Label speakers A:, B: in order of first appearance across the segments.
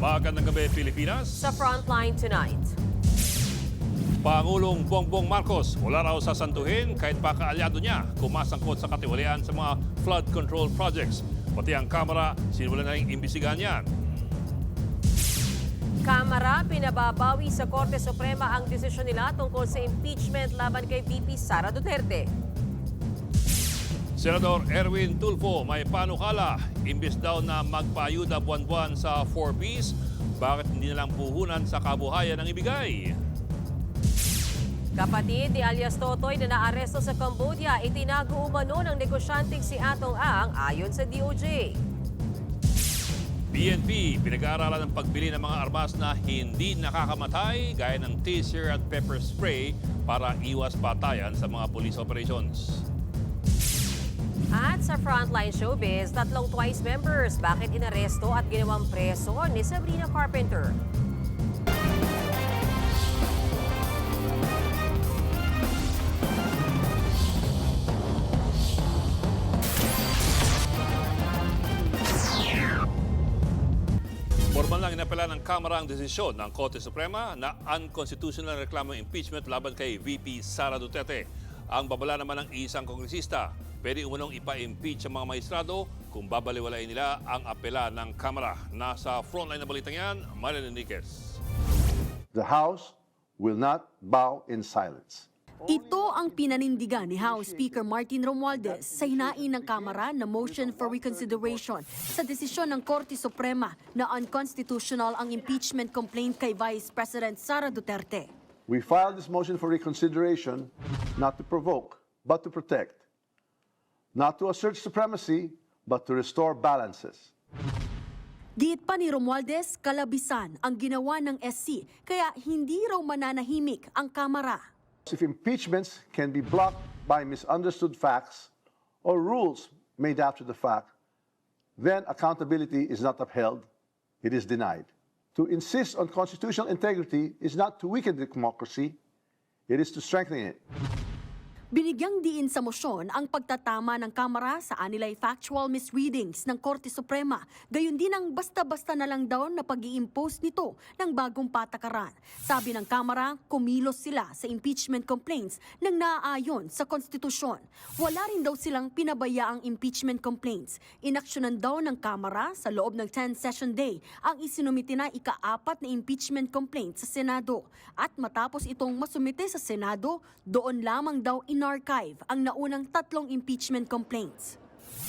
A: Magandang gabi, Pilipinas.
B: Sa Frontline tonight.
A: Pangulong Bongbong Marcos wala raw sasantuhin kahit pa kaalyado niya kumasangkot sa katiwalian sa mga flood control projects. Pati ang Kamara, sinulan na rin imbisigahan yan.
B: Kamara, pinababawi sa Korte Suprema ang desisyon nila tungkol sa impeachment laban kay VP Sara Duterte.
A: Senador Erwin Tulfo may panukala. Imbis daw na magpaayuda buwan-buwan sa 4Ps, bakit hindi na lang puhunan sa kabuhayan ang ibigay?
B: Kapatid ni alias Totoy na naaresto sa Cambodia, itinago umano ng negosyanteng si Atong Ang ayon sa DOJ.
A: PNP, pinag-aaralan ng pagbili ng mga armas na hindi nakakamatay gaya ng taser at pepper spray para iwas patayan sa mga police operations.
B: At sa Frontline Showbiz, 3 Twice members bakit inaresto at ginawang preso ni Sabrina Carpenter.
A: Formal lang inapela ng Kamara ang desisyon ng Korte Suprema na unconstitutional reklamo impeachment laban kay VP Sara Duterte. Ang babala naman ng isang kongresista, pwede umunong ipa-impeach ang mga maestrado kung babaliwalain nila ang apela ng Kamara. Nasa frontline na balitang yan, Marilyn Enriquez.
C: The House will not bow in silence.
D: Ito ang pinanindigan ni House Speaker Martin Romualdez sa hinain ng Kamara na motion for reconsideration sa desisyon ng Korte Suprema na unconstitutional ang impeachment complaint kay Vice President Sara Duterte.
C: We filed this motion for reconsideration not to provoke, but to protect. Not to assert supremacy, but to restore balances.
D: Giit pa ni Romualdez, kalabisan ang ginawa ng SC kaya hindi raw mananahimik ang Kamara.
C: If impeachments can be blocked by misunderstood facts or rules made after the fact, then accountability is not upheld, it is denied. To insist on constitutional integrity is not to weaken the democracy, it is to strengthen it.
D: Binigyang diin sa mosyon ang pagtatama ng Kamara sa anilay factual misreadings ng Korte Suprema, gayon din ang basta-basta na lang daw na pag-i-impose nito ng bagong patakaran. Sabi ng Kamara, kumilos sila sa impeachment complaints nang naaayon sa konstitusyon. Wala rin daw silang pinabayaang impeachment complaints. Inaksyonan daw ng Kamara sa loob ng 10-session day ang isinumite na ika-4 na impeachment complaint sa Senado. At matapos itong masumite sa Senado, doon lamang daw in-archive ang naunang 3 impeachment complaints.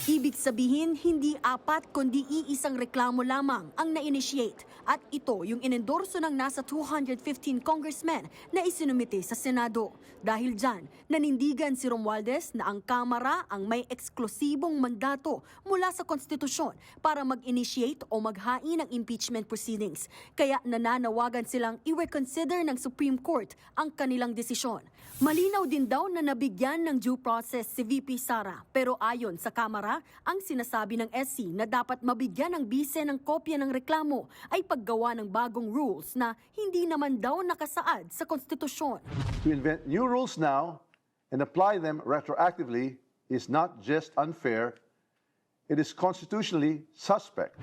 D: Ibig sabihin, hindi 4 kundi iisang reklamo lamang ang na-initiate at ito yung inendorso ng nasa 215 congressmen na isinumite sa Senado. Dahil dyan, nanindigan si Romualdez na ang Kamara ang may eksklusibong mandato mula sa konstitusyon para mag-initiate o maghain ng impeachment proceedings. Kaya nananawagan silang i-reconsider ng Supreme Court ang kanilang desisyon. Malinaw din daw na nabigyan ng due process si VP Sara, pero ayon sa Kamara, ang sinasabi ng SC na dapat mabigyan ng bise ng kopya ng reklamo ay paggawa ng bagong rules na hindi naman daw nakasaad sa konstitusyon.
C: To invent new rules now and apply them retroactively is not just unfair, it is constitutionally suspect.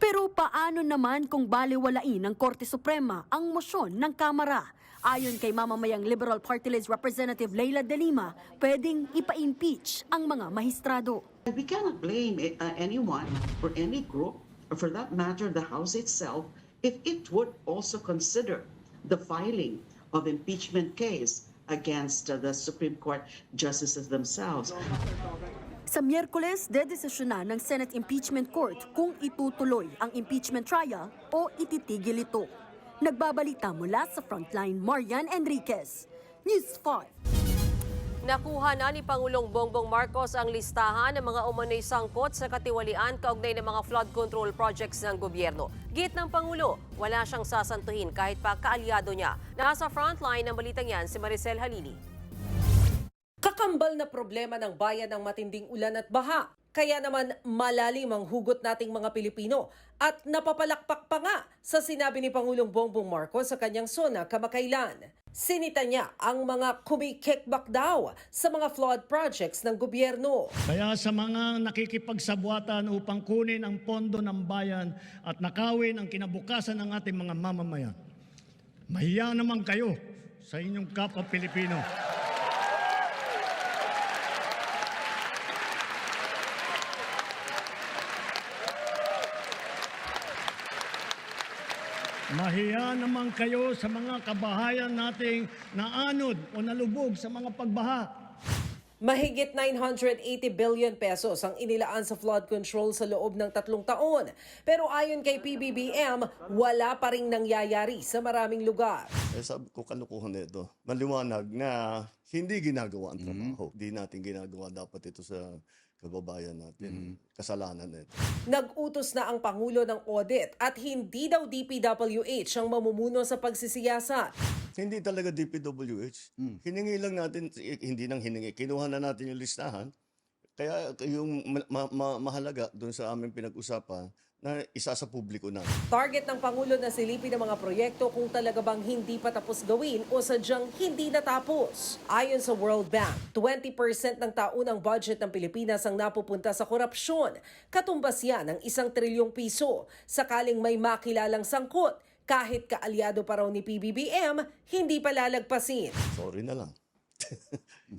D: Pero paano naman kung baliwalain ng Korte Suprema ang mosyon ng Kamara? Ayon kay mamamayang Liberal Party List Representative Leila De Lima, pwedeng ipa-impeach ang mga mahistrado.
E: We cannot blame anyone or any group, or for that matter, the House itself, if it would also consider the filing of impeachment case against the Supreme Court justices themselves.
D: Sa Miyerkules, dedesisyonan ng Senate Impeachment Court kung itutuloy ang impeachment trial o ititigil ito. Nagbabalita mula sa Frontline, Marian Enriquez, News 5.
B: Nakuha na ni Pangulong Bongbong Marcos ang listahan ng mga umano'y sangkot sa katiwalian kaugnay ng mga flood control projects ng gobyerno. Git ng Pangulo, wala siyang sasantuhin kahit pa kaalyado niya. Nasa Frontline ng balitang yan si Maricel Halili.
F: Kakambal na problema ng bayan ng matinding ulan at baha. Kaya naman malalim ang hugot nating mga Pilipino at napapalakpak pa nga sa sinabi ni Pangulong Bongbong Marcos sa kanyang SONA kamakailan. Sinita niya ang mga kumi-kickback daw sa mga flood projects ng gobyerno.
G: Kaya sa mga nakikipagsabwatan upang kunin ang pondo ng bayan at nakawin ang kinabukasan ng ating mga mamamayan, mahiya naman kayo sa inyong kapwa Pilipino. Mahiya naman kayo sa mga kabahayan nating naanod o nalubog sa mga pagbaha.
F: Mahigit 980 billion pesos ang inilaan sa flood control sa loob ng 3 taon. Pero ayon kay PBBM, wala pa ring nangyayari sa maraming lugar.
H: Sabi ko, kalukuhan na ito. Maliwanag na hindi ginagawa ang trabaho. Hindi natin ginagawa dapat ito sa kababayan natin. Kasalanan na ito.
F: Nag-utos na ang Pangulo ng audit at hindi daw DPWH ang mamumuno sa pagsisiyasat.
H: Hindi talaga DPWH. Hiningi lang natin, hindi nang hiningi. Kinuha na natin yung listahan. Kaya yung mahalaga doon sa aming pinag-usapan na isa sa publiko na.
F: Target ng Pangulo na silipin ang mga proyekto kung talaga bang hindi pa tapos gawin o sadyang hindi natapos. Ayon sa World Bank, 20% ng taunang budget ng Pilipinas ang napupunta sa korupsyon. Katumbas yan ng 1 trilyong piso. Sakaling may makilalang sangkot, kahit kaalyado pa raw ni PBBM, hindi pa lalagpasin.
H: Sorry na lang.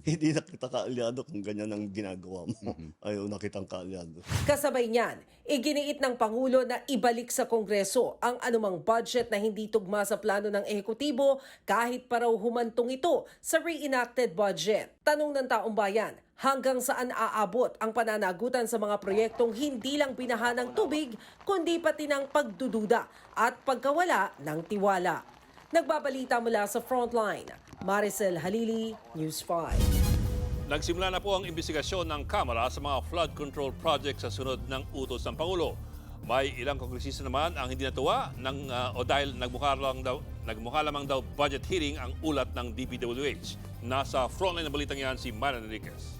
H: Hindi na kita kaalyado kung ganyan ang ginagawa mo. Ayaw na kitang kaalyado.
F: Kasabay niyan, iginiit ng Pangulo na ibalik sa Kongreso ang anumang budget na hindi tugma sa plano ng ehekutibo kahit pa raw humantong ito sa reenacted budget. Tanong ng taong bayan, hanggang saan aabot ang pananagutan sa mga proyektong hindi lang binaha ng tubig, kundi pati ng pagdududa at pagkawala ng tiwala. Nagbabalita mula sa Frontline, Maricel Halili, News 5.
A: Nagsimula na po ang imbestigasyon ng Kamara sa mga flood control project sa sunod ng utos ng Pangulo. May ilang kongresista naman ang hindi natuwa o dahil nagmukha lamang daw budget hearing ang ulat ng DPWH. Nasa Frontline ng balitang yan si Marian Enriquez.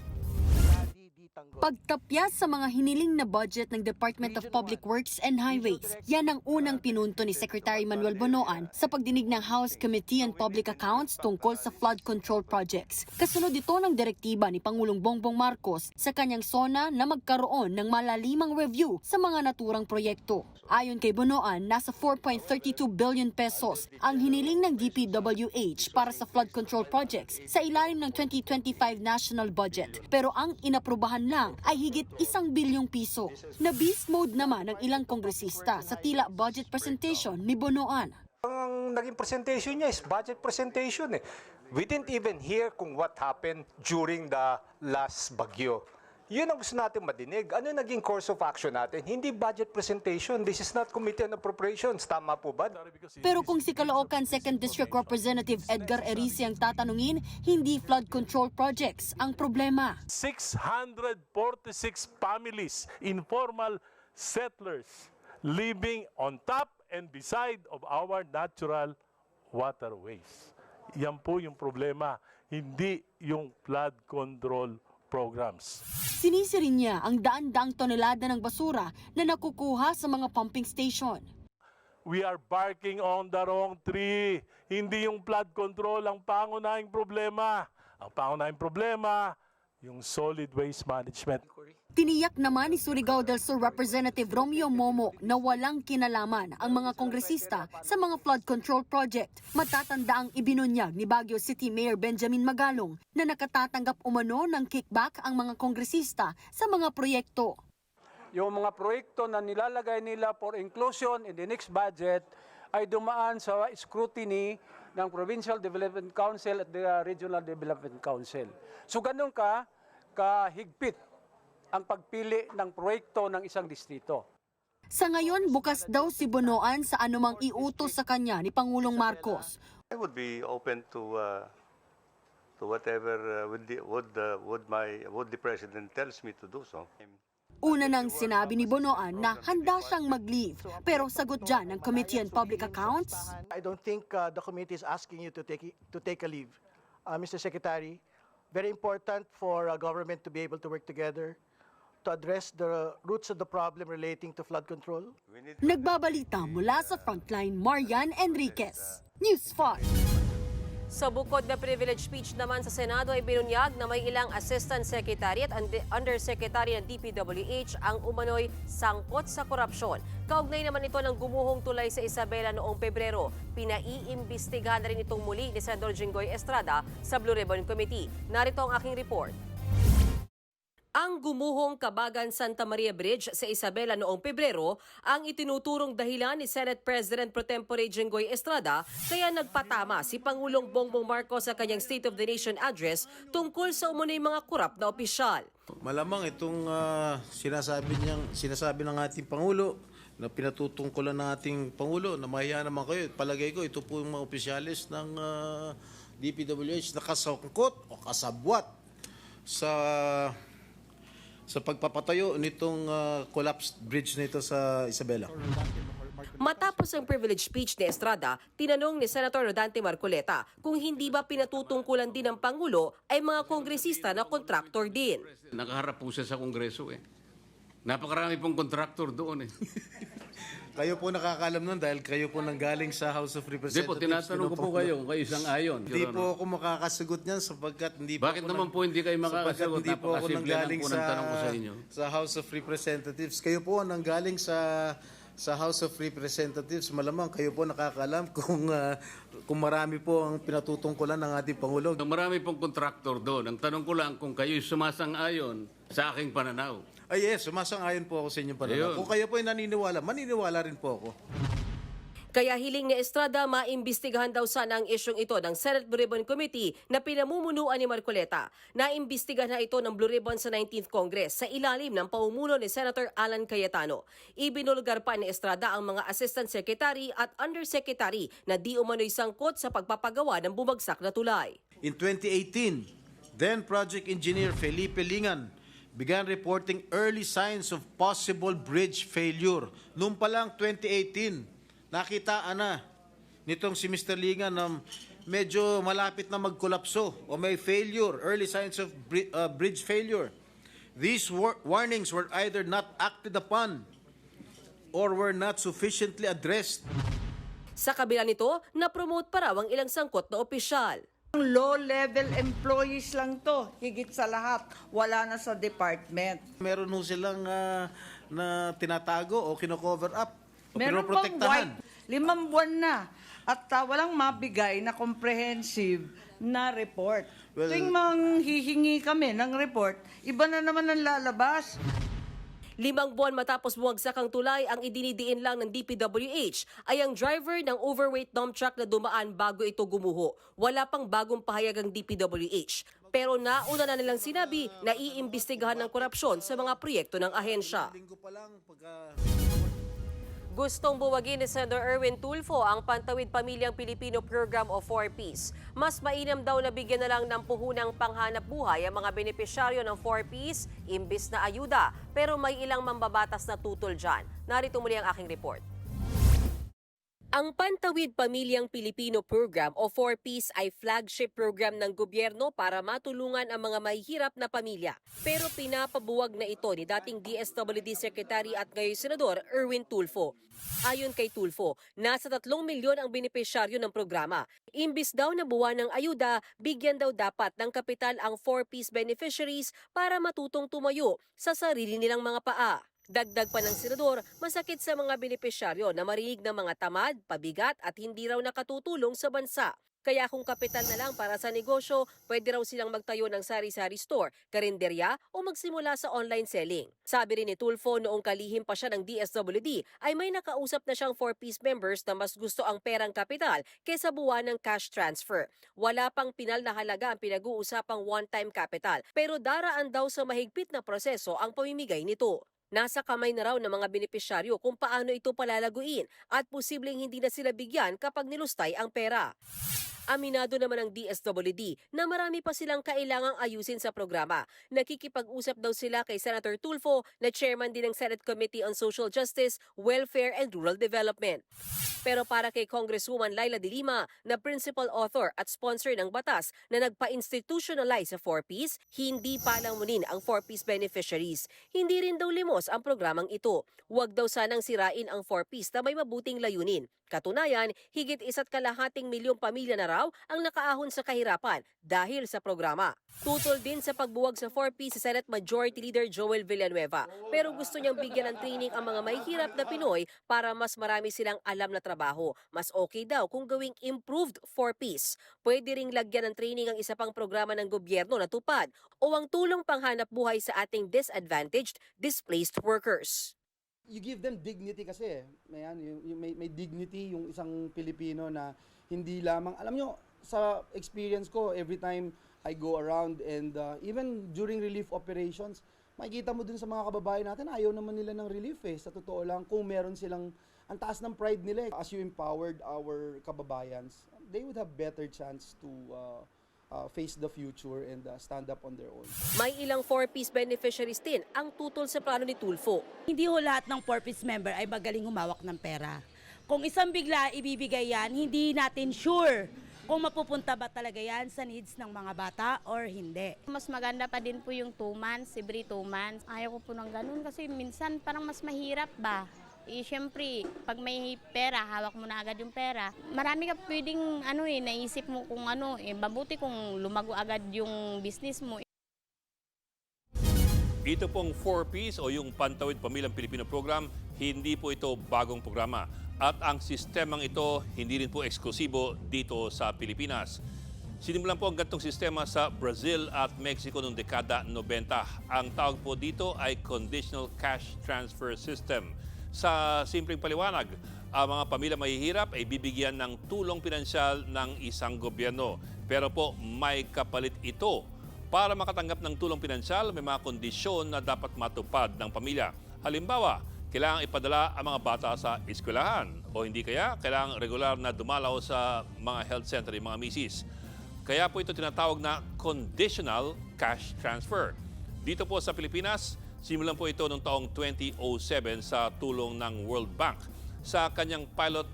D: Pagtapyas sa mga hiniling na budget ng Department of Public Works and Highways, yan ang unang pinunto ni Secretary Manuel Bonoan sa pagdinig ng House Committee on Public Accounts tungkol sa flood control projects. Kasunod ito ng direktiba ni Pangulong Bongbong Marcos sa kanyang SONA na magkaroon ng malalimang review sa mga naturang proyekto. Ayon kay Bonoan, nasa 4.32 billion pesos ang hiniling ng DPWH para sa flood control projects sa ilalim ng 2025 national budget. Pero ang inaprubahan lang ay higit 1 bilyong piso. Na beast mode naman ng ilang kongresista sa tila budget presentation ni Bonoan.
I: Ang naging presentation niya is budget presentation eh. We didn't even hear kung what happened during the last bagyo. Yun ang gusto natin madinig. Ano yung naging course of action natin? Hindi budget presentation. This is not Committee on Appropriations. Tama po ba?
D: Pero kung si Caloocan 2nd District Representative Edgar Erice ang tatanungin, hindi flood control projects ang problema.
J: 646 families, informal settlers, living on top and beside of our natural waterways. Yan po yung problema, hindi yung flood control programs.
D: Sinisi rin niya ang daan-daang tonelada ng basura na nakukuha sa mga pumping station.
J: We are barking on the wrong tree. Hindi yung flood control ang pangunahing problema. Ang pangunahing problema, yung solid waste management.
D: Tiniyak naman ni Surigao del Sur Representative Romeo Momo na walang kinalaman ang mga kongresista sa mga flood control project. Matatanda ang ibinunyag ni Baguio City Mayor Benjamin Magalong na nakatatanggap umano ng kickback ang mga kongresista sa mga proyekto.
K: Yung mga proyekto na nilalagay nila for inclusion in the next budget ay dumaan sa scrutiny ng Provincial Development Council at the Regional Development Council. So ganun kahigpit ang pagpili ng proyekto ng isang distrito.
D: Sa ngayon, bukas daw si Bonoan sa anumang iutos sa kanya ni Pangulong Marcos.
L: I would be open to whatever would the president tells me to do so.
D: Una nang sinabi ni Bonoan na handa siyang mag-leave. Pero sagot dyan ng Committee on Public Accounts.
M: I don't think the committee is asking you to take a leave. Mr. Secretary, very important for government to be able to work together, to address the roots of the problem relating to flood control?
D: Nagbabalita mula sa Frontline, Marian Enriquez, News 5.
B: Sa bukod na privilege speech naman sa Senado ay binunyag na may ilang Assistant Secretary at Undersecretary ng DPWH ang umano'y sangkot sa korupsyon. Kaugnay naman ito ng gumuhong tulay sa Isabela noong Pebrero. Pinaiimbestigahan na rin itong muli ni Senador Jinggoy Estrada sa Blue Ribbon Committee. Narito ang aking report. Ang gumuhong Kabagan Santa Maria Bridge sa Isabela noong Pebrero ang itinuturong dahilan ni Senate President Pro Tempore Jinggoy Estrada kaya nagpatama si Pangulong Bongbong Marcos sa kanyang State of the Nation address tungkol sa umunoy mga korap na opisyal.
N: Malamang itong sinasabi ng ating Pangulo na pinatutungkulan ng ating Pangulo na mahiya naman kayo. Palagay ko ito po yung mga opisyalis ng DPWH na kasangkot o kasabwat sa pagpapatayo nitong collapsed bridge nito sa Isabela.
B: Matapos ang privilege speech ni Estrada, tinanong ni Senator Rodante Marcoleta kung hindi ba pinatutungkulan din ng Pangulo ay mga kongresista na kontraktor din.
O: Nakaharap po siya sa Kongreso eh. Napakarami pong kontraktor doon eh.
N: Kayo po nakakaalam nun dahil kayo po nanggaling sa House of
O: Hindi
N: Representatives.
O: po, tinatanong ko po kayo kung kayo isang ayon.
N: Hindi po ako makakasagot niyan sapagkat hindi po
O: Bakit
N: ako
O: naman po hindi kayo makakasagot?
N: Hindi po ako
O: Napakasimple lang
N: nanggaling
O: po ng tanong ko sa inyo.
N: sa House of Representatives. Kayo po ang nanggaling sa House of Representatives. Malamang kayo po nakakaalam kung marami po ang pinatutungkulan ng ating Pangulo.
O: Marami pong kontraktor doon. Ang tanong ko lang kung kayo sumasang-ayon sa aking pananaw.
N: Ay yes, sumasang-ayon po ako sa inyong pananaw.
O: Ayun.
N: Kung kayo po ay naniniwala, maniniwala rin po ako.
B: Kaya hiling ni Estrada maimbestigahan daw sana ang isyong ito ng Senate Blue Ribbon Committee na pinamumunuan ni Marcoleta. Naimbestigahan na ito ng Blue Ribbon sa 19th Congress sa ilalim ng pamumuno ni Senator Alan Cayetano. Ibinulgar pa ni Estrada ang mga Assistant Secretary at Undersecretary na di umano'y sangkot sa pagpapagawa ng bumagsak na tulay.
N: In 2018, then Project Engineer Felipe Lingan began reporting early signs of possible bridge failure. Noong pa lang 2018, nakitaan na nitong si Mr. Lingan na medyo malapit na magkolapso o may failure, early signs of bridge failure. These warnings were either not acted upon or were not sufficiently addressed.
B: Sa kabila nito, na-promote pa raw ang ilang sangkot na opisyal.
P: Low-level employees lang to, higit sa lahat, wala na sa department.
N: Meron ho silang na tinatago o kino-cover up o
P: Meron bang
N: pinoprotektahan.
P: white? 5 buwan na at walang mabigay na comprehensive na report.
N: Well,
P: Tuwing manghihingi kami ng report, iba na naman ang lalabas.
B: 5 buwan matapos bumagsak ang tulay, ang idinidiin lang ng DPWH ay ang driver ng overweight dump truck na dumaan bago ito gumuho. Wala pang bagong pahayag ang DPWH. Pero nauna na nilang sinabi na iimbestigahan ng korupsyon sa mga proyekto ng ahensya. Gustong buwagin ni Senator Erwin Tulfo ang Pantawid Pamilyang Pilipino Program o 4Ps. Mas mainam daw na bigyan na lang ng puhunang panghanap buhay ang mga benepisyaryo ng 4Ps imbis na ayuda. Pero may ilang mambabatas na tutol dyan. Narito muli ang aking report. Ang Pantawid Pamilyang Pilipino Program o 4Ps ay flagship program ng gobyerno para matulungan ang mga mahihirap na pamilya. Pero pinapabuwag na ito ni dating DSWD Secretary at ngayon Senador Erwin Tulfo. Ayon kay Tulfo, nasa 3 milyon ang benepisyaryo ng programa. Imbis daw na buwan ng ayuda, bigyan daw dapat ng kapital ang 4Ps beneficiaries para matutong tumayo sa sarili nilang mga paa. Dagdag pa ng senador, masakit sa mga benepisyaryo na marinig ng mga tamad, pabigat at hindi raw nakatutulong sa bansa. Kaya kung kapital na lang para sa negosyo, pwede raw silang magtayo ng sari-sari store, karinderya o magsimula sa online selling. Sabi rin ni Tulfo noong kalihim pa siya ng DSWD ay may nakausap na siyang 4Ps members na mas gusto ang perang kapital kaysa buwan ng cash transfer. Wala pang pinal na halaga ang pinag-uusapang one-time capital pero daraan daw sa mahigpit na proseso ang pamimigay nito. Nasa kamay na raw ng mga benepisyaryo kung paano ito palalaguin at posibleng hindi na sila bigyan kapag nilustay ang pera. Aminado naman ang DSWD na marami pa silang kailangang ayusin sa programa. Nakikipag-usap daw sila kay Senator Tulfo na chairman din ng Senate Committee on Social Justice, Welfare and Rural Development. Pero para kay Congresswoman Laila De Lima na principal author at sponsor ng batas na nagpa-institutionalize sa 4Ps, hindi palamunin ang 4Ps beneficiaries. Hindi rin daw limos ang programang ito. Huwag daw sanang sirain ang 4Ps na may mabuting layunin. Katunayan, higit 1.2 milyong pamilya na raw ang nakaahon sa kahirapan dahil sa programa. Tutol din sa pagbuwag sa 4P si Senate Majority Leader Joel Villanueva. Pero gusto niyang bigyan ng training ang mga mahihirap na Pinoy para mas marami silang alam na trabaho. Mas okay daw kung gawing improved 4Ps. Pwede ring lagyan ng training ang isa pang programa ng gobyerno na tupad o ang tulong panghanap buhay sa ating disadvantaged, displaced workers.
Q: You give them dignity kasi. May dignity yung isang Pilipino na hindi lamang, alam nyo, sa experience ko, every time I go around and even during relief operations, makikita mo dun sa mga kababayan natin, ayaw naman nila ng relief eh. Sa totoo lang, kung meron silang, ang taas ng pride nila eh. As you empowered our kababayans, they would have better chance to face the future and stand up on their own.
B: May ilang 4Ps beneficiaries din ang tutol sa plano ni Tulfo.
R: Hindi ho lahat ng 4Ps member ay magaling humawak ng pera. Kung isang bigla ibibigay yan, hindi natin sure kung mapupunta ba talaga yan sa needs ng mga bata or hindi.
S: Mas maganda pa din po yung 2 months, every 2 months. Ayaw ko po ng ganun kasi minsan parang mas mahirap ba. Siyempre, pag may pera, hawak mo na agad yung pera. Marami ka pwedeng naisip mo kung mabuti kung lumago agad yung business mo.
A: Ito pong 4Ps o yung Pantawid Pamilyang Pilipino Program, hindi po ito bagong programa. At ang sistemang ito, hindi rin po eksklusibo dito sa Pilipinas. Sinimulan po ang ganitong sistema sa Brazil at Mexico noong dekada 90. Ang tawag po dito ay Conditional Cash Transfer System. Sa simpleng paliwanag, ang mga pamilya mahihirap ay bibigyan ng tulong pinansyal ng isang gobyerno. Pero po may kapalit ito. Para makatanggap ng tulong pinansyal, may mga kondisyon na dapat matupad ng pamilya. Halimbawa, kailangang ipadala ang mga bata sa eskwelahan o hindi kaya kailangang regular na dumalaw sa mga health center yung mga misis. Kaya po ito tinatawag na conditional cash transfer. Dito po sa Pilipinas, simulan po ito noong taong 2007 sa tulong ng World Bank. Sa kanyang pilot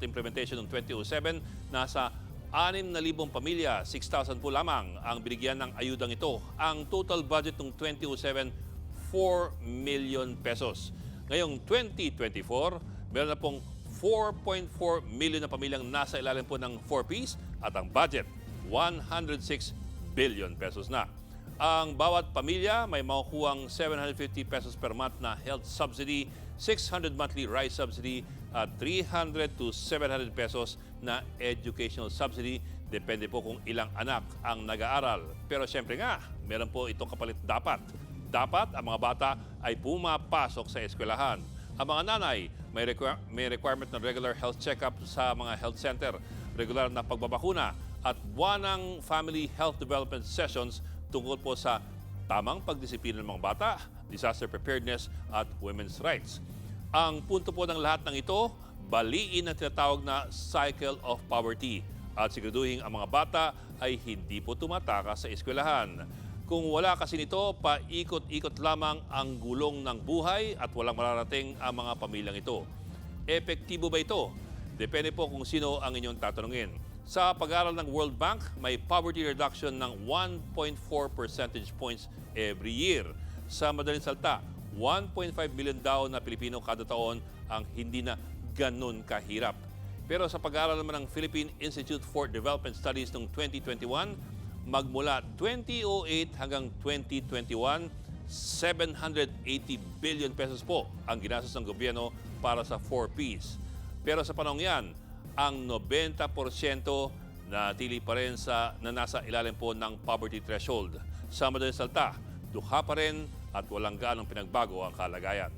A: implementation noong 2007, nasa 6,000 pamilya, 6,000 po lamang ang binigyan ng ayudang ito. Ang total budget noong 2007, 4 million pesos. Ngayong 2024, meron na pong 4.4 million na pamilyang nasa ilalim po ng 4Ps at ang budget, 106 billion pesos na. Ang bawat pamilya may makukuhang 750 pesos per month na health subsidy, 600 monthly rice subsidy at 300 to 700 pesos na educational subsidy. Depende po kung ilang anak ang nag-aaral. Pero siyempre nga, meron po itong kapalit dapat. Dapat ang mga bata ay pumapasok sa eskwelahan. Ang mga nanay may requirement ng regular health check-up sa mga health center, regular na pagbabakuna at buwanang family health development sessions tungkol po sa tamang pagdisiplina ng mga bata, disaster preparedness at women's rights. Ang punto po ng lahat ng ito, baliin ang tinatawag na cycle of poverty at siguraduhin ang mga bata ay hindi po tumataka sa eskwelahan. Kung wala kasi nito, paikot-ikot lamang ang gulong ng buhay at walang mararating ang mga pamilyang ito. Epektibo ba ito? Depende po kung sino ang inyong tatanungin. Sa pag-aaral ng World Bank, may poverty reduction ng 1.4 percentage points every year. Sa madaling salta, 1.5 million daw na Pilipino kada taon ang hindi na ganun kahirap. Pero sa pag-aaral naman ng Philippine Institute for Development Studies noong 2021, magmula 2008 hanggang 2021, 780 billion pesos po ang ginastos ng gobyerno para sa 4Ps. Pero sa panahong yan, ang 90% natili pa rin na nasa ilalim po ng poverty threshold. Sa madaling salta, dukha pa rin at walang gaanong pinagbago ang kalagayan.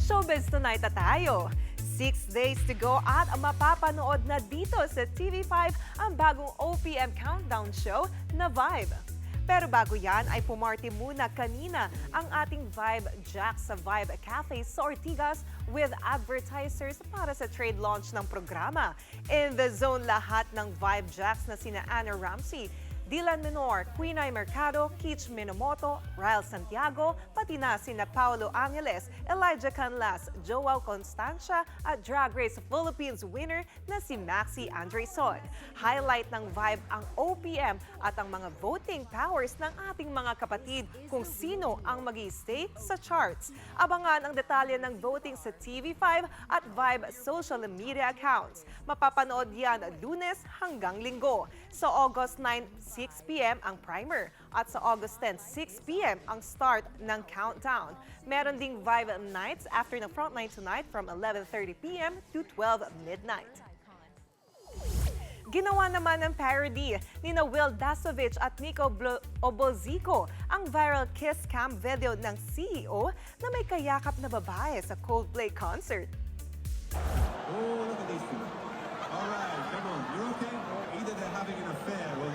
T: Showbiz Tonight na tayo. 6 days to go at mapapanood na dito sa TV5 ang bagong OPM countdown show na Vibe. Pero bago yan ay pumarty muna kanina ang ating Vibe Jack sa Vibe Cafe sa Ortigas with advertisers para sa trade launch ng programa. In the zone lahat ng Vibe Jacks na sina Anna Ramsey, Dylan Menor, Quinay Mercado, Keach Minamoto, Ryle Santiago, pati na sina Paulo Angeles, Elijah Canlas, Joao Constancia at Drag Race Philippines winner na si Maxi Andreson. Highlight ng Vibe ang OPM at ang mga voting powers ng ating mga kapatid kung sino ang mag-i-stay sa charts. Abangan ang detalye ng voting sa TV5 at Vibe social media accounts. Mapapanood yan Lunes hanggang Linggo. Sa August 9, 6 p.m. ang primer at sa August 10, 6 p.m. ang start ng countdown. Meron ding Vibe Nights after ng Frontline tonight from 11:30 p.m. to 12 midnight. Ginawa naman ng parody ni Will Dasovich at Nico Obozico ang viral kiss cam video ng CEO na may kayakap na babae sa Coldplay concert.
U: Oh, look at these people. All right, come on, you're okay? Either they're having an affair or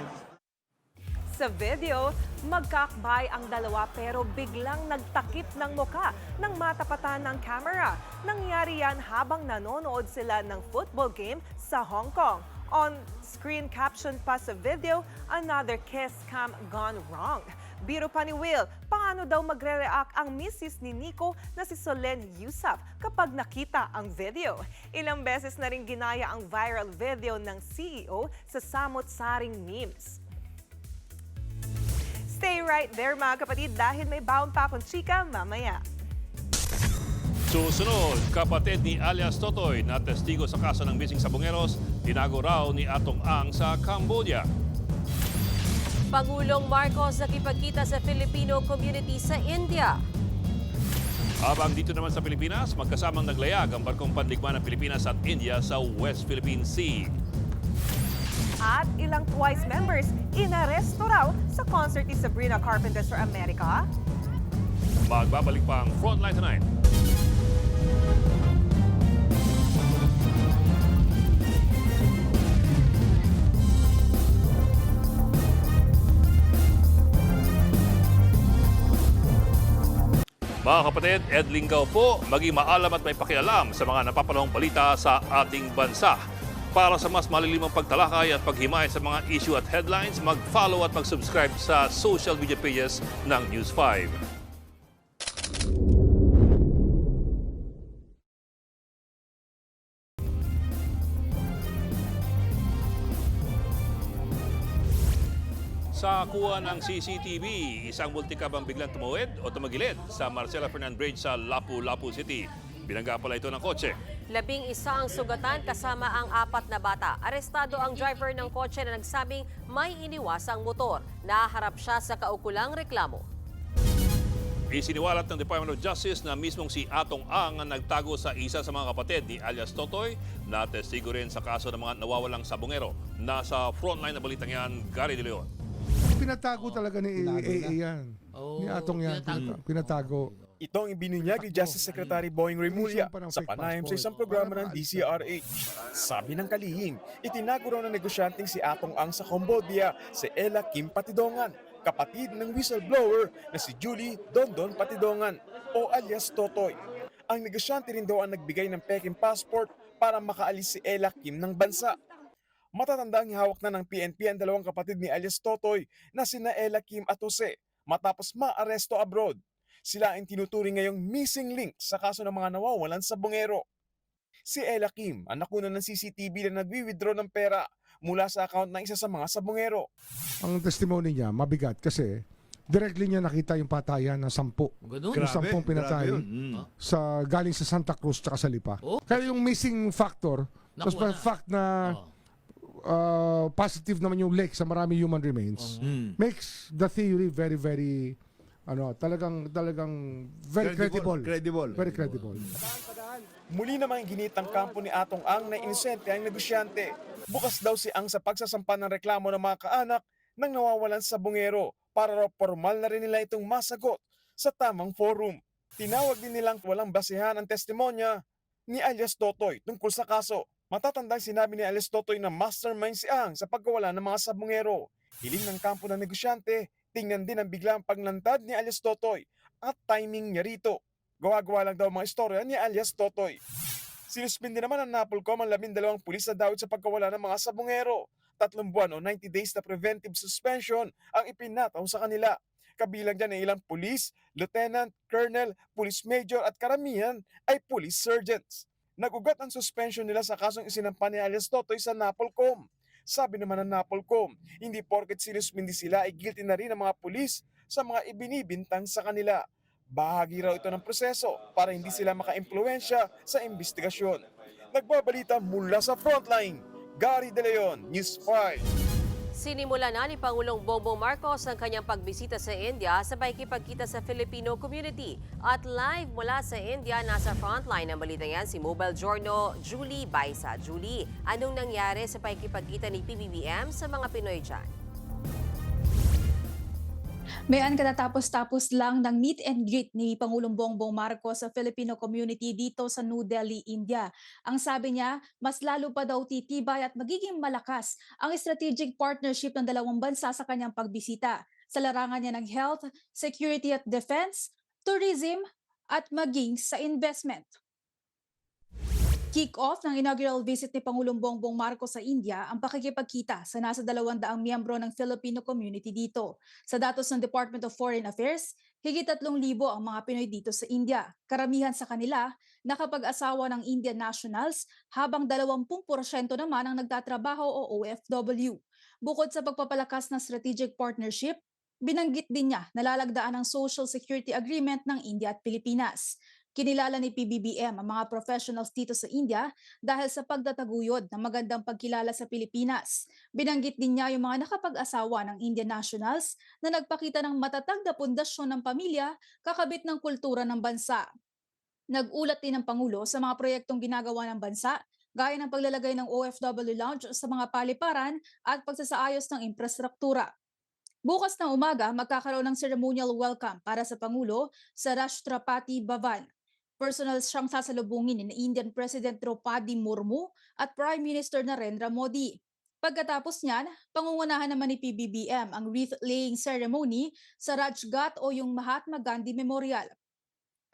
T: Sa video, magkakbay ang dalawa pero biglang nagtakip ng muka nang matapatan ng camera. Nangyari yan habang nanonood sila ng football game sa Hong Kong. On-screen caption pa sa video, another kiss cam gone wrong. Biro pa ni Will, paano daw magre-react ang misis ni Nico na si Solen Yusuf kapag nakita ang video? Ilang beses na rin ginaya ang viral video ng CEO sa samot-saring memes. Stay right there mga kapatid dahil may baon pa akong chika mamaya.
A: Susunod, kapatid ni alias Totoy na testigo sa kaso ng missing sabongeros, tinago raw ni Atong Ang sa Cambodia.
B: Pangulong Marcos nakipagkita sa Filipino community sa India.
A: Habang dito naman sa Pilipinas, magkasamang naglayag ang barkong pandigma ng Pilipinas at India sa West Philippine Sea.
T: At ilang TWICE members inaresto raw sa concert ni Sabrina Carpenter sa Amerika.
A: Magbabalik pa ang Frontline Tonight. Mga kapatid, Ed Lingaw po, maging maalam at may pakialam sa mga napapanahong balita sa ating bansa. Para sa mas malilimang pagtalakay at paghimay sa mga issue at headlines, mag-follow at mag-subscribe sa social media pages ng News 5. Sa kuha ng CCTV, isang multicab ang biglang tumuwid o tumagilid sa Marcela Fernan Bridge sa Lapu-Lapu City. Binangga pala ito ng kotse.
B: 11 ang sugatan kasama ang 4 na bata. Arestado ang driver ng kotse na nagsabing may iniwasang motor. Naharap siya sa kaukulang reklamo.
A: Isiniwalat ng Department of Justice na mismong si Atong Ang ang nagtago sa isa sa mga kapatid ni alias Totoy na testigo rin sa kaso ng mga nawawalang sabongero. Nasa frontline na balitang yan, Gary De Leon.
V: Pinatago talaga ni AA yan. Ni Atong yan. Pinatago.
W: Ito ang ibinunyag ni Justice Secretary Boying Remulla sa panayam sa isang programa ng DCRH. Sabi ng kalihim, itinago raw ng negosyanteng si Atong Ang sa Cambodia si Ella Kim Patidongan, kapatid ng whistleblower na si Julie Dondon Patidongan o alias Totoy. Ang negosyante rin daw ang nagbigay ng peking passport para makaalis si Ella Kim ng bansa. Matatanda ang hawak na ng PNP ang dalawang kapatid ni alias Totoy na sina Ella Kim at Jose matapos maaresto abroad. Sila ang tinuturing ngayong missing link sa kaso ng mga nawawalan sa bungero. Si Ella Kim ang nakunan ng CCTV na nagwi-withdraw ng pera mula sa account ng isa sa mga sabungero.
V: Ang testimony niya, mabigat kasi directly niya nakita yung patayan ng 10. Yung 10 pinatay sa, galing sa Santa Cruz at sa Lipa. Kaya yung missing factor, tapos the fact na positive naman yung lake sa marami human remains, makes the theory very, very talagang very credible. Very credible.
W: Muli namang ginit ang kampo ni Atong Ang na inosente ang negosyante. Bukas daw si Ang sa pagsasampa ng reklamo ng mga kaanak ng nawawalan sa bungero para formal na rin nila itong masagot sa tamang forum. Tinawag din nilang walang basehan ang testimonya ni alias Totoy tungkol sa kaso. Matatandang sinabi ni alias Totoy na mastermind si Ang sa pagkawala ng mga sabungero. Hiling ng kampo ng negosyante, tingnan din ang biglang paglantad ni alias Totoy at timing niya rito. Gawa-gawa lang daw mga istorya ni alias Totoy. Sinuspindi naman ng Napolcom ang 12 pulis na dawit sa pagkawala ng mga sabungero. 3 buwan o 90 days na preventive suspension ang ipinataw sa kanila. Kabilang dyan ay ilang pulis, lieutenant, colonel, police major at karamihan ay police sergeants. Nagugat ang suspension nila sa kasong isinampa ni alias Totoy sa Napolcom. Sabi naman ng Napolcom, hindi porket sinuspindi sila ay guilty na rin ang mga pulis sa mga ibinibintang sa kanila. Bahagi raw ito ng proseso para hindi sila maka-impluwensya sa investigasyon. Nagbabalita mula sa frontline, Gary De Leon, News 5.
B: Sinimula na ni Pangulong Bongbong Marcos ang kanyang pagbisita sa India sa pakikipagkita sa Filipino community. At live mula sa India, nasa frontline ng balita yan si Mobile Journal Julie Baisa. Julie, anong nangyari sa pakikipagkita ni PBBM sa mga Pinoy dyan?
C: Mayan katatapos-tapos lang ng meet and greet ni Pangulong Bongbong Marcos sa Filipino community dito sa New Delhi, India. Ang sabi niya, mas lalo pa daw titibay at magiging malakas ang strategic partnership ng dalawang bansa sa kanyang pagbisita sa larangan niya ng health, security at defense, tourism at maging sa investment. Kick-off ng inaugural visit ni Pangulong Bongbong Marcos sa India ang pakikipagkita sa nasa 200 miyembro ng Filipino community dito. Sa datos ng Department of Foreign Affairs, higit 3,000 ang mga Pinoy dito sa India. Karamihan sa kanila nakapag-asawa ng Indian nationals habang 20% naman ang nagtatrabaho o OFW. Bukod sa pagpapalakas ng strategic partnership, binanggit din niya na lalagdaan ng Social Security Agreement ng India at Pilipinas. Kinilala ni PBBM ang mga professionals dito sa India dahil sa pagtataguyod ng magandang pagkilala sa Pilipinas. Binanggit din niya yung mga nakapag-asawa ng Indian nationals na nagpakita ng matatag na pundasyon ng pamilya kakabit ng kultura ng bansa. Nag-ulat din ng Pangulo sa mga proyektong ginagawa ng bansa gaya ng paglalagay ng OFW lounge sa mga paliparan at pagsasaayos ng infrastruktura. Bukas na umaga, magkakaroon ng ceremonial welcome para sa Pangulo sa Rashtrapati Bhavan. Personal siyang sasalubungin ni Indian President Draupadi Murmu at Prime Minister Narendra Modi. Pagkatapos niyan, pangungunahan naman ni PBBM ang wreath-laying ceremony sa Rajghat o yung Mahatma Gandhi Memorial.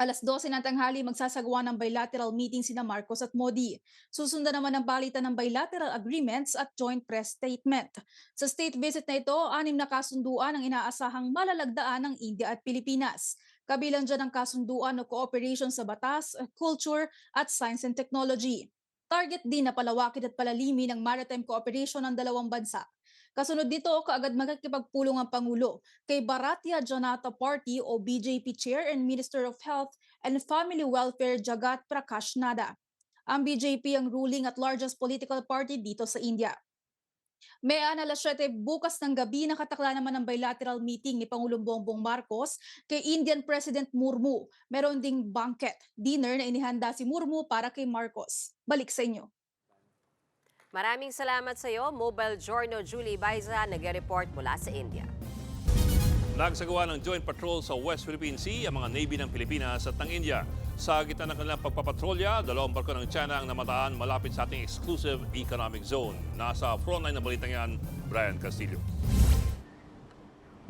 C: 12:00 ng tanghali magsasagawa ng bilateral meeting sina Marcos at Modi. Susundan naman ang palitan ng bilateral agreements at joint press statement. Sa state visit na ito, 6 na kasunduan ang inaasahang malalagdaan ng India at Pilipinas. Kabilang dyan ang kasunduan o cooperation sa batas, culture at science and technology. Target din na palawakin at palalimin ang maritime cooperation ng dalawang bansa. Kasunod dito, kaagad magkikipagpulong ang Pangulo kay Bharatiya Janata Party o BJP Chair and Minister of Health and Family Welfare Jagat Prakash Nada. Ang BJP ang ruling at largest political party dito sa India. May 7:00 bukas ng gabi nakatakla naman ang bilateral meeting ni Pangulong Bongbong Marcos kay Indian President Murmu. Meron ding banquet, dinner na inihanda si Murmu para kay Marcos. Balik sa inyo.
B: Maraming salamat sa iyo, Mobile Journal Julie Baisa, nag-report mula sa India.
A: Nagsagawa ng joint patrol sa West Philippine Sea ang mga Navy ng Pilipinas at ng India. Sa gitna ng kanilang pagpapatrolya, 2 barko ng China ang namataan malapit sa ating exclusive economic zone. Nasa frontline ng balitang yan, Brian Castillo.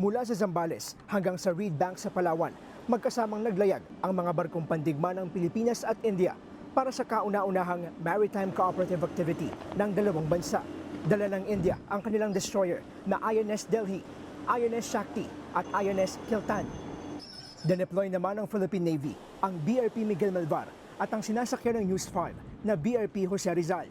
E: Mula sa Zambales hanggang sa Reed Bank sa Palawan, magkasamang naglayag ang mga barkong pandigma ng Pilipinas at India para sa kauna-unahang maritime cooperative activity ng dalawang bansa. Dala ng India ang kanilang destroyer na INS Delhi, INS Shakti at INS Kiltan. Dineploy naman ng Philippine Navy ang BRP Miguel Malvar at ang sinasakyan ng News 5 na BRP Jose Rizal.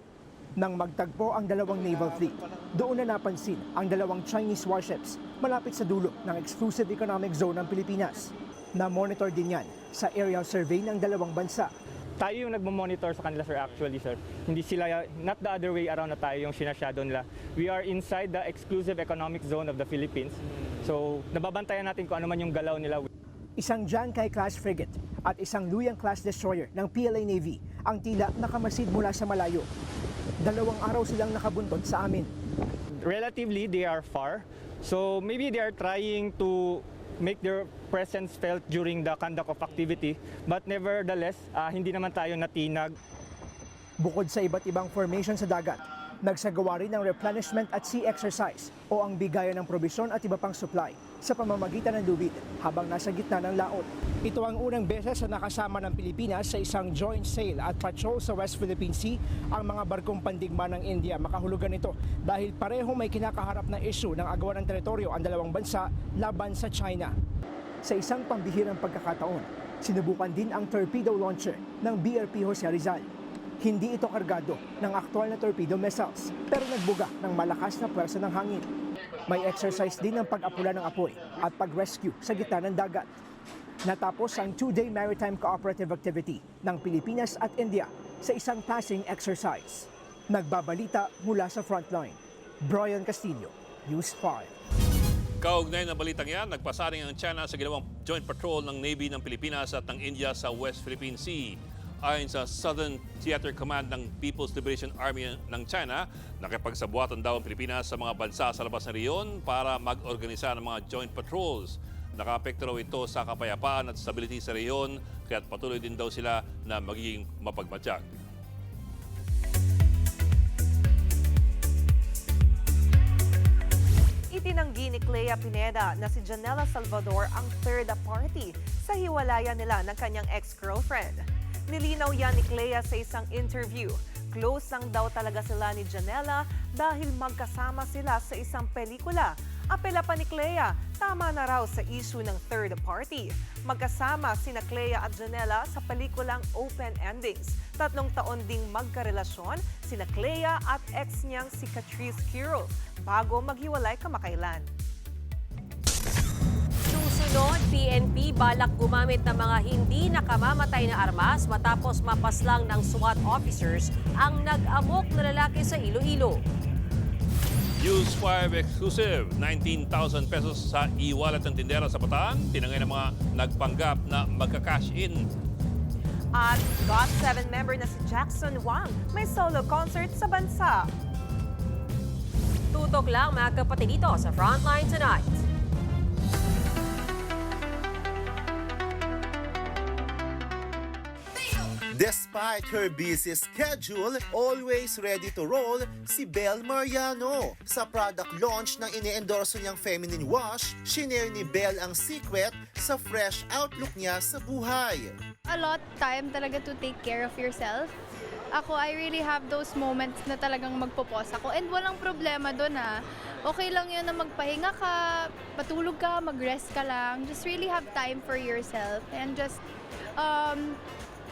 E: Nang magtagpo ang dalawang naval fleet, doon na napansin ang dalawang Chinese warships malapit sa dulo ng exclusive economic zone ng Pilipinas. Na-monitor din yan sa aerial survey ng dalawang bansa.
G: Tayo yung nagmo-monitor sa kanila, sir, actually, sir. Hindi sila, not the other way around na tayo yung sinashadow nila. We are inside the exclusive economic zone of the Philippines. So, nababantayan natin kung ano man yung galaw nila.
E: Isang Jankai-class frigate at isang Luyan-class destroyer ng PLA Navy ang tila nakamasid mula sa malayo. 2 araw silang nakabuntot sa amin.
G: Relatively, they are far. So, maybe they are trying to make their presence felt during the conduct of activity. But nevertheless, hindi naman tayo natinag.
E: Bukod sa iba't ibang formation sa dagat, nagsagawa rin ng replenishment at sea exercise o ang bigayan ng probisyon at iba pang supply sa pamamagitan ng lubid habang nasa gitna ng laot. Ito ang unang beses na nakasama ng Pilipinas sa isang joint sail at patrol sa West Philippine Sea ang mga barkong pandigma ng India. Makahulugan ito dahil pareho may kinakaharap na issue ng agawan ng teritoryo ang dalawang bansa laban sa China. Sa isang pambihirang pagkakataon, sinubukan din ang torpedo launcher ng BRP Jose Rizal. Hindi ito kargado ng aktual na torpedo missiles pero nagbuga ng malakas na pwersa ng hangin. May exercise din ng pag-apula ng apoy at pag-rescue sa gitna ng dagat. Natapos ang 2-day maritime cooperative activity ng Pilipinas at India sa isang task exercise. Nagbabalita mula sa frontline. Brian Castillo, News 5.
A: Kaugnay na balitang yan, nagpasaring ang China sa ginawang joint patrol ng Navy ng Pilipinas at ng India sa West Philippine Sea. Ayon sa Southern Theater Command ng People's Liberation Army ng China, nakipagsabuatan daw ang Pilipinas sa mga bansa sa labas ng riyon para mag-organisa ng mga joint patrols. Nakaapekto raw ito sa kapayapaan at stability sa riyon, kaya't patuloy din daw sila na magiging mapagmatsyag.
T: Itinanggi ni Clea Pineda na si Janela Salvador ang third party sa hiwalayan nila ng kanyang ex-girlfriend. Nilinaw yan ni Clea sa isang interview. Close lang daw talaga sila ni Janela dahil magkasama sila sa isang pelikula. Apela pa ni Clea, tama na raw sa issue ng third party. Magkasama sina Clea at Janela sa pelikulang Open Endings. 3 taon ding magkarelasyon sina Clea at ex niyang si Catrice Quiroz bago maghiwalay kamakailan.
B: Susunod, PNP balak gumamit ng mga hindi nakamamatay na armas matapos mapaslang ng SWAT officers ang nag-amok na lalaki sa Iloilo.
A: News 5 exclusive, 19,000 pesos sa e-wallet ng tindera sa Bataan, tinangay ng mga nagpanggap na magka-cash in.
T: At GOT7 member na si Jackson Wang may solo concert sa bansa.
B: Tutok lang mga kapatid dito sa Frontline Tonight.
F: Despite her busy schedule, always ready to roll si Belle Mariano. Sa product launch ng ine-endorso niyang feminine wash, shinare ni Belle ang secret sa fresh outlook niya sa buhay.
H: A lot time talaga to take care of yourself. Ako, I really have those moments na talagang magpo-pause ako and walang problema doon Okay lang yun na magpahinga ka, patulog ka, mag-rest ka lang. Just really have time for yourself and just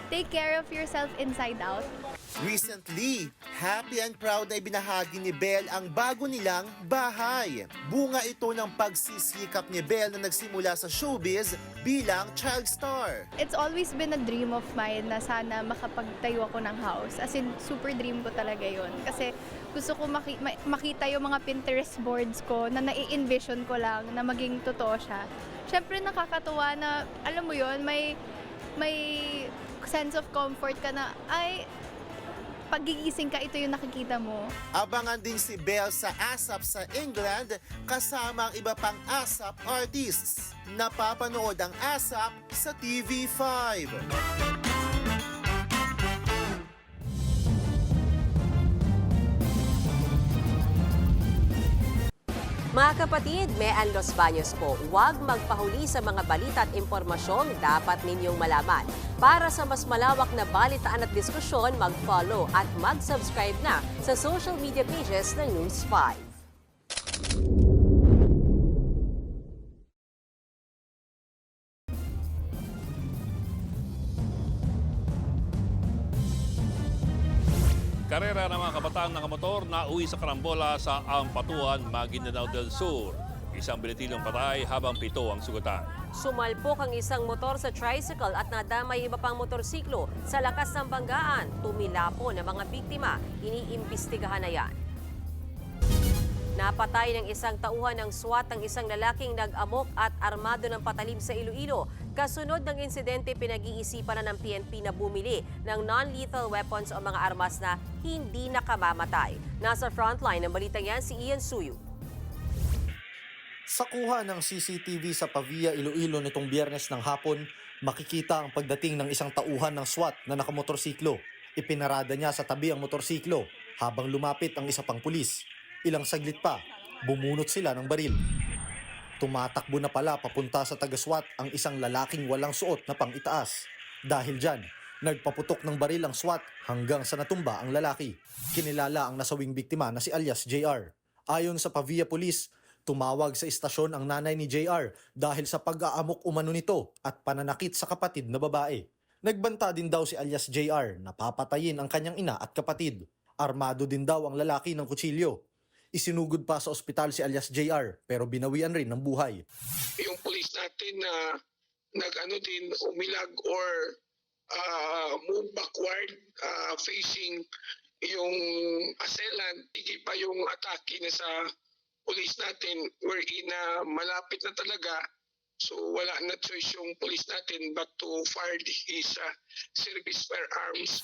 H: take care of yourself inside out.
F: Recently, happy and proud na ibinahagi ni Belle ang bago nilang bahay. Bunga ito ng pagsisikap ni Belle na nagsimula sa showbiz bilang child star.
H: It's always been a dream of mine na sana makapagtayo ako ng house. As in, super dream ko talaga yun. Kasi gusto ko makita yung mga Pinterest boards ko na nai-envision ko lang na maging totoo siya. Siyempre nakakatuwa na, alam mo yun, may sense of comfort ka na, ay, pagigising ka, ito yung nakikita mo.
F: Abangan din si Belle sa ASAP sa England kasama ang iba pang ASAP artists. Napapanood ang ASAP sa TV5.
B: Mga kapatid, Mean Los Baños po, huwag magpahuli sa mga balita at impormasyong dapat ninyong malaman. Para sa mas malawak na balitaan at diskusyon, mag-follow at mag-subscribe na sa social media pages ng News 5.
A: Karera ng mga kabataan nakamotor na uwi sa karambola sa Ampatuan, Maguindanao del Sur. Isang binitilong patay habang 7 ang sugatan.
B: Sumalpok ang isang motor sa tricycle at nadamay iba pang motorsiklo sa lakas ng banggaan. Tumilapo ng mga biktima. Iniimbestigahan na yan. Napatay ng isang tauhan ng SWAT ang isang lalaking nag-amok at armado ng patalim sa Iloilo. Kasunod ng insidente, pinag-iisipan na ng PNP na bumili ng non-lethal weapons o mga armas na hindi nakamamatay. Nasa frontline ng balitang yan si Ian Suyu.
I: Sa kuha ng CCTV sa Pavia, Iloilo nitong Biyernes ng hapon, makikita ang pagdating ng isang tauhan ng SWAT na nakamotorsiklo. Ipinarada niya sa tabi ang motorsiklo habang lumapit ang isa pang pulis. Ilang saglit pa, bumunot sila ng baril. Tumatakbo na pala papunta sa taga-SWAT ang isang lalaking walang suot na pang-itaas. Dahil dyan, nagpaputok ng baril ang SWAT hanggang sa natumba ang lalaki. Kinilala ang nasawing biktima na si alias JR. Ayon sa Pavia Police, tumawag sa istasyon ang nanay ni JR dahil sa pag-aamok umano nito at pananakit sa kapatid na babae. Nagbanta din daw si alias JR na papatayin ang kanyang ina at kapatid. Armado din daw ang lalaki ng kutsilyo. Isinugod pa sa ospital si alias JR pero binawian rin ng buhay.
J: Yung police natin na din umilag or move backward facing yung assailant, hindi pa yung atake na sa police natin wherein malapit na talaga. So wala na choice yung police natin but to fire his service firearms.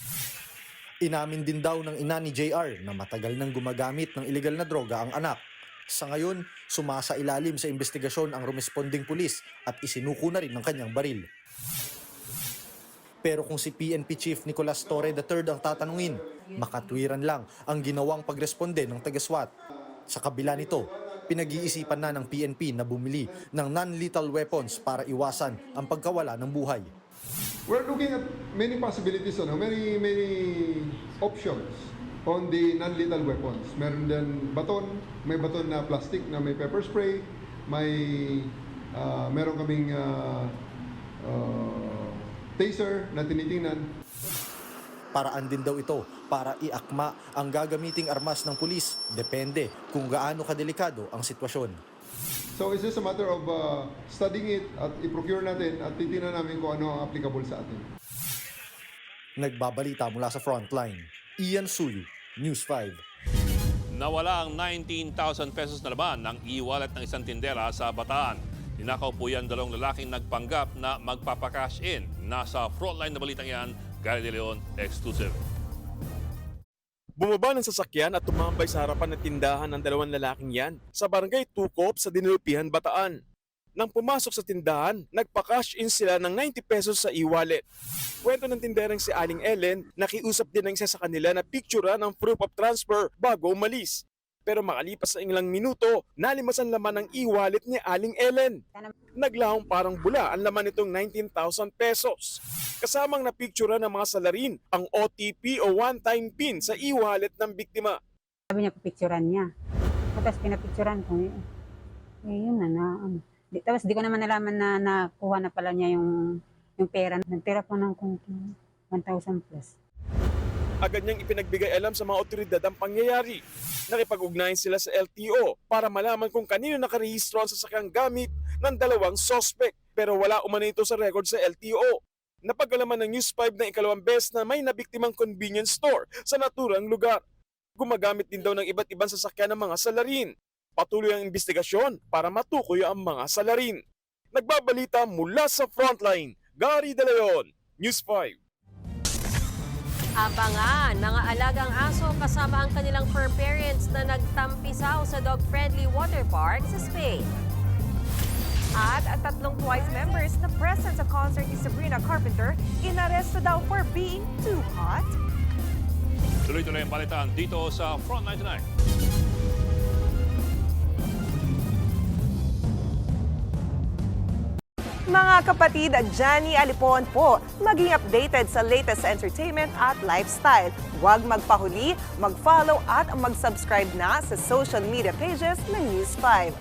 I: Inamin din daw ng ina ni JR na matagal nang gumagamit ng illegal na droga ang anak. Sa ngayon, sumasailalim sa investigasyon ang responding pulis at isinuko na rin ng kanyang baril. Pero kung si PNP Chief Nicolas Torre III ang tatanungin, makatwiran lang ang ginawang pagresponde ng taga-SWAT. Sa kabila nito, pinag-iisipan na ng PNP na bumili ng non-lethal weapons para iwasan ang pagkawala ng buhay.
K: We're looking at many possibilities, many options on the non-lethal weapons. Meron din baton, may baton na plastic na may pepper spray, meron kaming taser na tinitingnan.
I: Paraan din daw ito para iakma ang gagamiting armas ng pulis. Depende kung gaano kadelikado ang sitwasyon.
K: So it's just a matter of studying it at i-procure natin at titingnan namin kung ano ang applicable sa atin.
I: Nagbabalita mula sa Frontline, Ian Suyu, News 5.
A: Nawala ang 19,000 pesos na laman ng e-wallet ng isang tindera sa Bataan. Ninakaw po yan 2 lalaking nagpanggap na magpapakash in. Nasa Frontline na balitang yan, Gary De Leon, exclusive.
W: Bumaba ng sasakyan at tumambay sa harapan ng tindahan ng 2 lalaking yan sa barangay Tukop sa Dinulpihan, Bataan. Nang pumasok sa tindahan, nagpa-cash in sila ng 90 pesos sa e-wallet. Kwento ng tinderang si Aling Ellen, nakiusap din ng isa sa kanila na picture ng proof of transfer bago umalis. Pero makalipas sa ilang minuto, nalimasan laman ng e-wallet ni Aling Ellen. Naglahong parang bula ang laman nitong 19,000 pesos. Kasamang napicturean ng mga salarin ang OTP o one-time PIN sa e-wallet ng biktima.
L: Sabi niya, pipicturean niya. Tapos pinapicturean ko, yun na. Tapos di ko naman nalaman na nakuha na pala niya yung pera. Nagtira po ng 1,000 plus.
W: Agad niyang ipinagbigay alam sa mga otoridad ang pangyayari. Nakipag-ugnayan sila sa LTO para malaman kung kanino nakarehistro ang sasakyang gamit ng 2 suspect. Pero wala umano ito sa record sa LTO. Napag-alaman ng News 5 na ikalawang beses na may nabiktimang convenience store sa naturang lugar. Gumagamit din daw ng iba't ibang sasakyan ng mga salarin. Patuloy ang investigasyon para matukoy ang mga salarin. Nagbabalita mula sa Frontline, Gary De Leon, News 5.
B: Abangan, mga alagang aso kasama ang kanilang fur parents na nagtampisaw sa dog-friendly water park sa Spain.
T: At 3 Twice members na present sa concert ni Sabrina Carpenter, inaresto daw for being too hot.
A: Tuloy-tuloy ang balitaan dito sa Frontline Tonight.
T: Mga kapatid, Johnny Alipon po, maging updated sa latest entertainment at lifestyle. Huwag magpahuli, mag-follow at mag-subscribe na sa social media pages ng News 5.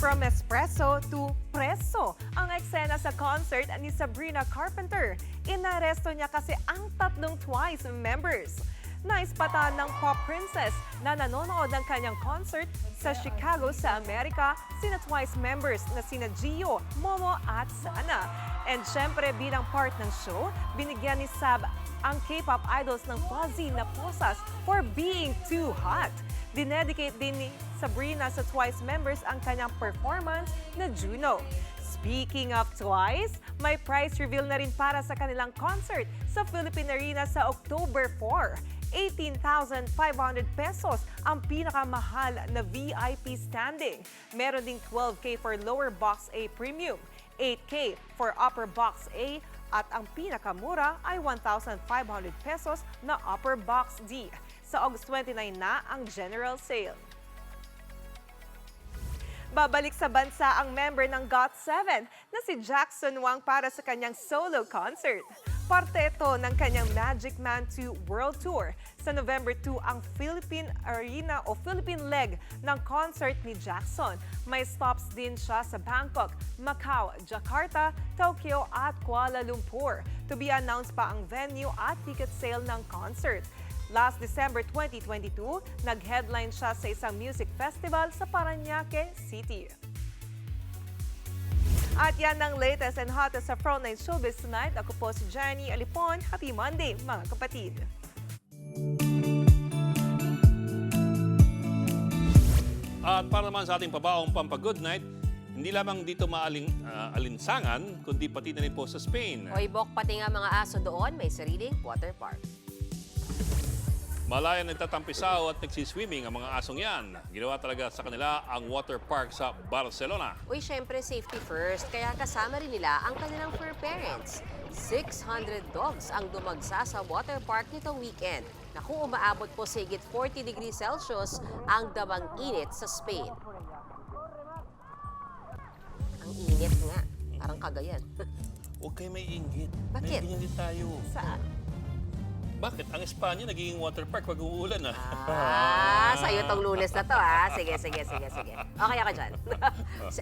T: From espresso to preso, ang eksena sa concert ni Sabrina Carpenter. Inaresto niya kasi ang 3 Twice members. Naispatan ng pop princess na nanonood ng kanyang concert sa Chicago sa Amerika sina Twice members na sina Gio, Momo at Sana. And syempre bilang part ng show, binigyan ni Sab ang K-pop idols ng fuzzy na posas for being too hot. Dinedicate din ni Sabrina sa Twice members ang kanyang performance na Juno. Speaking of twice, may price reveal na rin para sa kanilang concert sa Philippine Arena sa October 4. 18,500 pesos ang pinakamahal na VIP standing. Meron ding 12K for lower box A premium, 8K for upper box A, at ang pinakamura ay 1,500 pesos na upper box D. Sa August 29 na ang general sale. Babalik sa bansa ang member ng GOT7 na si Jackson Wang para sa kanyang solo concert. Parte ito ng kanyang Magic Man 2 World Tour. Sa November 2 ang Philippine Arena o Philippine leg ng concert ni Jackson. May stops din siya sa Bangkok, Macau, Jakarta, Tokyo at Kuala Lumpur. To be announced pa ang venue at ticket sale ng concert. Last December 2022, nag-headline siya sa isang music festival sa Parañaque City. At yan ang latest and hottest sa Frontline Showbiz tonight. Ako po si Jenny Alipon. Happy Monday, mga kapatid!
A: At para naman sa ating pabaong pampagood night, hindi lamang dito alinsangan, kundi pati na rin po sa Spain.
B: Oybok, pati nga mga aso doon, may sariling water park.
A: Malaya nagtatampisaw at nagsiswimming ang mga asong yan. Ginawa talaga sa kanila ang water park sa Barcelona.
B: Uy, syempre safety first, kaya kasama rin nila ang kanilang fur parents. 600 dogs ang dumagsa sa water park nitong weekend. Naku, umaabot po sa higit 40 degrees Celsius ang damang init sa Spain. Ang init nga, parang Cagayan.
A: Huwag kayo may inggit.
B: Bakit?
A: May ganyan din tayo.
B: Saan?
A: Bakit? Ang Espanya nagiging water park pag uulan na.
B: Sa'yo tong Lunes na to, ha? Sige. Okay ako dyan.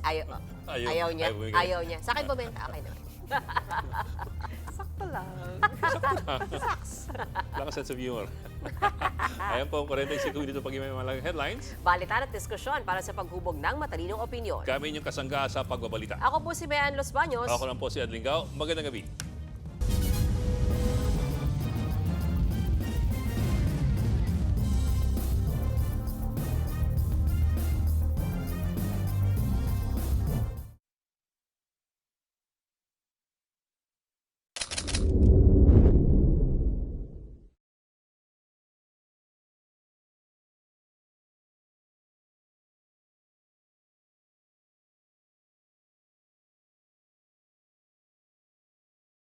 B: Ayaw niya. Ayaw niya. Sa akin bumenta, okay naman.
T: Sakto lang.
A: Wala ka sense of humor. Ayan po ang 45 dito pag may mga headlines.
B: Balitan at diskusyon para sa paghubog ng matalinong opinyon.
A: Kami inyong kasangga sa pagbabalita.
B: Ako po si Mayan Los Baños.
A: Ako lang po si Adlingao. Magandang gabi.